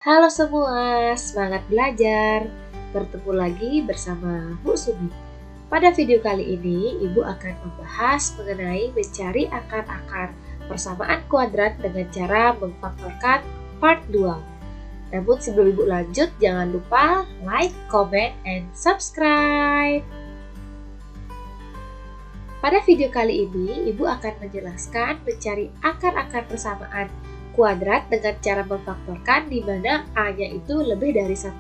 Halo semua, semangat belajar. Bertemu lagi bersama Bu Sumi. Pada video kali ini, Ibu akan membahas mengenai mencari akar-akar persamaan kuadrat dengan cara memfaktorkan part 2. Namun sebelum Ibu lanjut, jangan lupa like, comment, and subscribe. Pada video kali ini, Ibu akan menjelaskan mencari akar-akar persamaan kuadrat dengan cara memfaktorkan di mana A-nya itu lebih dari 1.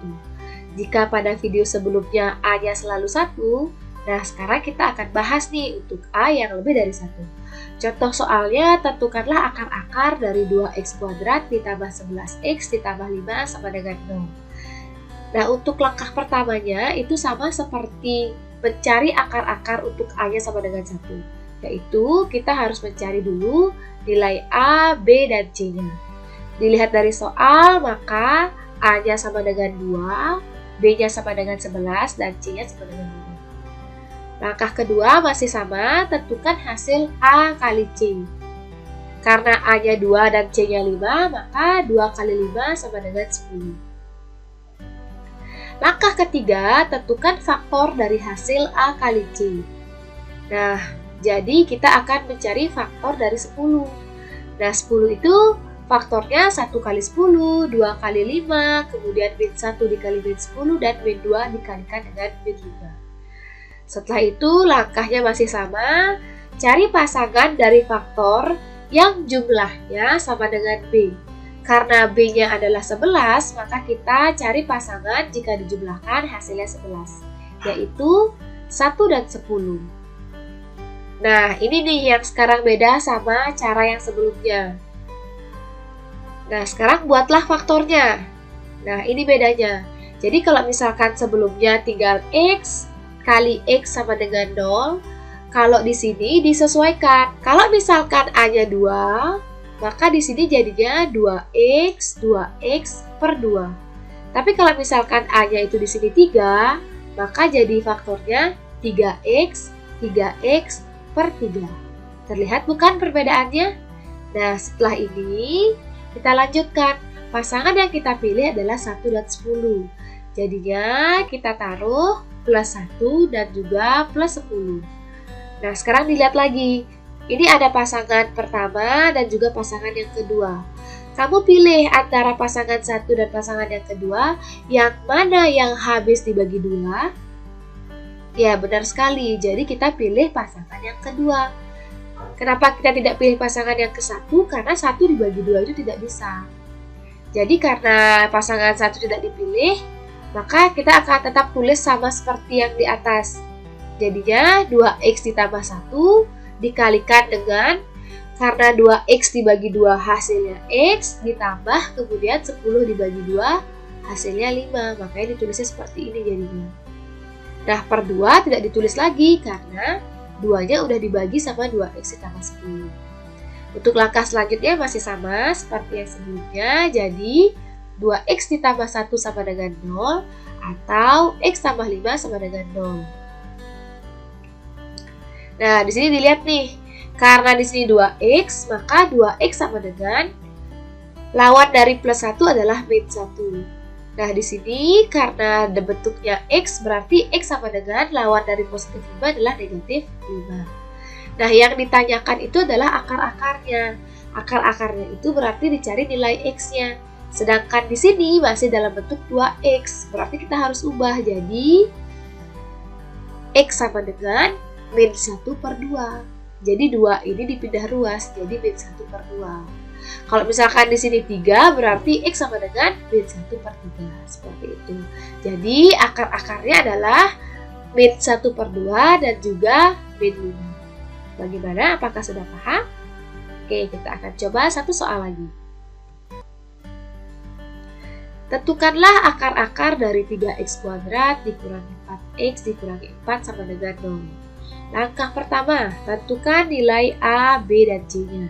Jika pada video sebelumnya A-nya selalu 1, nah sekarang kita akan bahas nih untuk A yang lebih dari 1. Contoh soalnya, tentukanlah akar-akar dari 2x kuadrat ditambah 11x ditambah 5 sama dengan 0. Nah, untuk langkah pertamanya itu sama seperti mencari akar-akar untuk A-nya sama dengan 1. Yaitu kita harus mencari dulu nilai A, B, dan C-nya. Dilihat dari soal, maka A-nya sama dengan 2, B-nya sama dengan 11, dan C-nya sama dengan 5. Langkah kedua masih sama, tentukan hasil A kali C. Karena A-nya 2 dan C-nya 5, maka 2 kali 5 sama dengan 10. Langkah ketiga, tentukan faktor dari hasil A kali C. Nah, jadi kita akan mencari faktor dari 10. Nah, 10 itu faktornya 1 kali 10, 2 kali 5, kemudian min 1 dikali min 10, dan min 2 dikalikan dengan min 5. Setelah itu langkahnya masih sama, cari pasangan dari faktor yang jumlahnya sama dengan B. Karena B-nya adalah 11, maka kita cari pasangan jika dijumlahkan hasilnya 11, yaitu 1 dan 10. Nah, ini nih yang sekarang beda sama cara yang sebelumnya. Nah, sekarang buatlah faktornya. Nah, ini bedanya. Jadi kalau misalkan sebelumnya tinggal X kali X sama dengan 0, kalau di sini disesuaikan. Kalau misalkan A-nya 2, maka di sini jadinya 2X per 2. Tapi kalau misalkan A-nya itu di sini 3, maka jadi faktornya 3X per 3. Terlihat bukan perbedaannya? Nah, setelah ini kita lanjutkan. Pasangan yang kita pilih adalah 1 dan 10. Jadinya kita taruh plus 1 dan juga plus 10. Nah, sekarang dilihat lagi. Ini ada pasangan pertama dan juga pasangan yang kedua. Kamu pilih antara pasangan 1 dan pasangan yang kedua, yang mana yang habis dibagi 2? Ya, benar sekali. Jadi kita pilih pasangan yang kedua. Kenapa kita tidak pilih pasangan yang ke-1? Karena 1 dibagi 2 itu tidak bisa. Jadi karena pasangan 1 tidak dipilih, maka kita akan tetap tulis sama seperti yang di atas. Jadinya 2x ditambah 1 dikalikan dengan, karena 2x dibagi 2 hasilnya x, ditambah kemudian 10 dibagi 2 hasilnya 5. Makanya ditulisnya seperti ini jadinya. Nah, per 2 tidak ditulis lagi karena 2-nya udah dibagi sama 2x ditambah 10. Untuk langkah selanjutnya masih sama seperti yang sebelumnya. Jadi, 2x ditambah 1 sama dengan 0 atau x tambah 5 sama dengan 0. Nah, di sini dilihat nih. Karena di sini 2x, maka 2x sama dengan lawan dari plus 1 adalah min 1. Nah, di sini karena bentuknya X, berarti X sama dengan lawan dari positif 5 adalah negatif 5. Nah, yang ditanyakan itu adalah akar-akarnya. Akar-akarnya itu berarti dicari nilai X-nya. Sedangkan di sini masih dalam bentuk 2X. Berarti kita harus ubah jadi X sama dengan min 1 per 2. Jadi 2 ini dipindah ruas, jadi min 1 per 2. Kalau misalkan di sini 3, berarti X sama dengan min 1 per 3. Seperti itu. Jadi akar-akarnya adalah min 1 per 2 dan juga min 5. Bagaimana? Apakah sudah paham? Oke, kita akan coba satu soal lagi. Tentukanlah akar-akar dari 3x kuadrat dikurangi 4x dikurangi 4 sama dengan 0. Langkah pertama, tentukan nilai A, B, dan C-nya.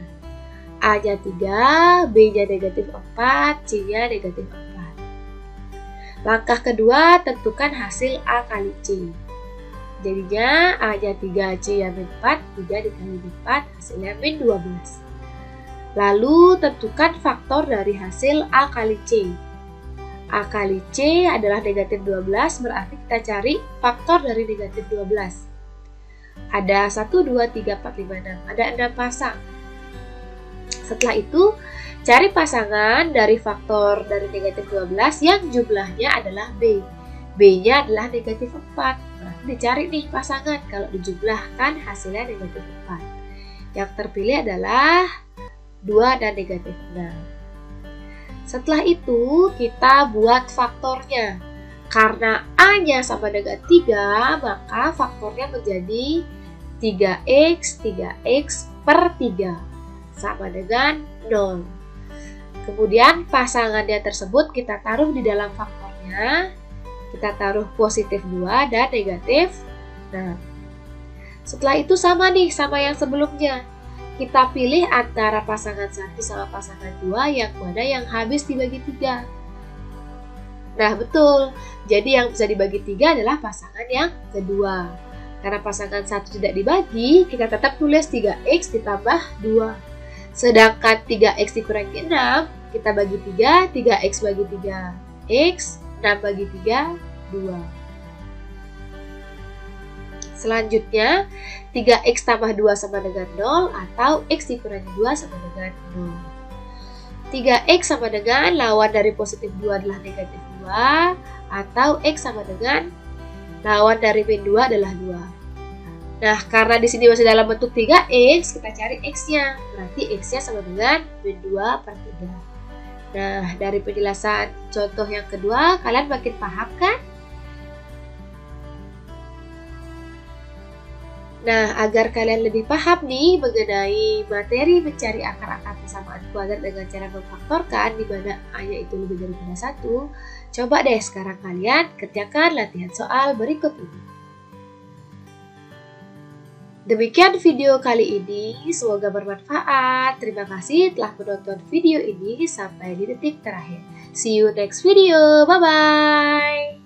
A-nya 3, B-nya negatif 4, C-nya negatif 4. Langkah kedua, tentukan hasil A kali C. Jadinya A-nya 3, C-nya min 4, 3 dikali min 4, hasilnya min 12. Lalu tentukan faktor dari hasil A kali C. A kali C adalah negatif 12, berarti kita cari faktor dari negatif 12. Ada 1, 2, 3, 4, 5, 6. Ada 6 pasang. Setelah itu, cari pasangan dari faktor dari negatif 12 yang jumlahnya adalah B. B-nya adalah negatif 4. Berarti dicari nih pasangan. Kalau dijumlahkan hasilnya negatif 4. Yang terpilih adalah 2 dan negatif 6. Setelah itu, kita buat faktornya. Karena A-nya sama dengan 3, maka faktornya menjadi 3x per 3 sama dengan 0. Kemudian pasangannya tersebut kita taruh di dalam faktornya. Kita taruh positif 2 dan negatif 6. Setelah itu sama nih sama yang sebelumnya. Kita pilih antara pasangan 1 sama pasangan 2 yang mana yang habis dibagi 3. Nah betul, jadi yang bisa dibagi 3 adalah pasangan yang kedua. Karena pasangan 1 tidak dibagi, kita tetap tulis 3x ditambah 2. Sedangkan 3x dikurangi 6, kita bagi 3, 3x bagi 3, x, 6 bagi 3, 2. Selanjutnya, 3x tambah 2 sama dengan 0 atau x dikurangi 2 sama dengan 0. 3x sama dengan lawan dari positif 2 adalah negatif 2 atau x sama dengan lawan dari min 2 adalah 2. Nah, karena di sini masih dalam bentuk 3x, kita cari x-nya. Berarti x-nya sama dengan min 2 per 3. Nah, dari penjelasan contoh yang kedua, kalian makin paham kan? Nah, agar kalian lebih paham nih mengenai materi mencari akar-akar persamaan kuadrat dengan cara memfaktorkan di mana A-nya itu lebih daripada 1, coba deh sekarang kalian kerjakan latihan soal berikut ini. Demikian video kali ini, semoga bermanfaat. Terima kasih telah menonton video ini sampai di detik terakhir. See you next video, bye-bye!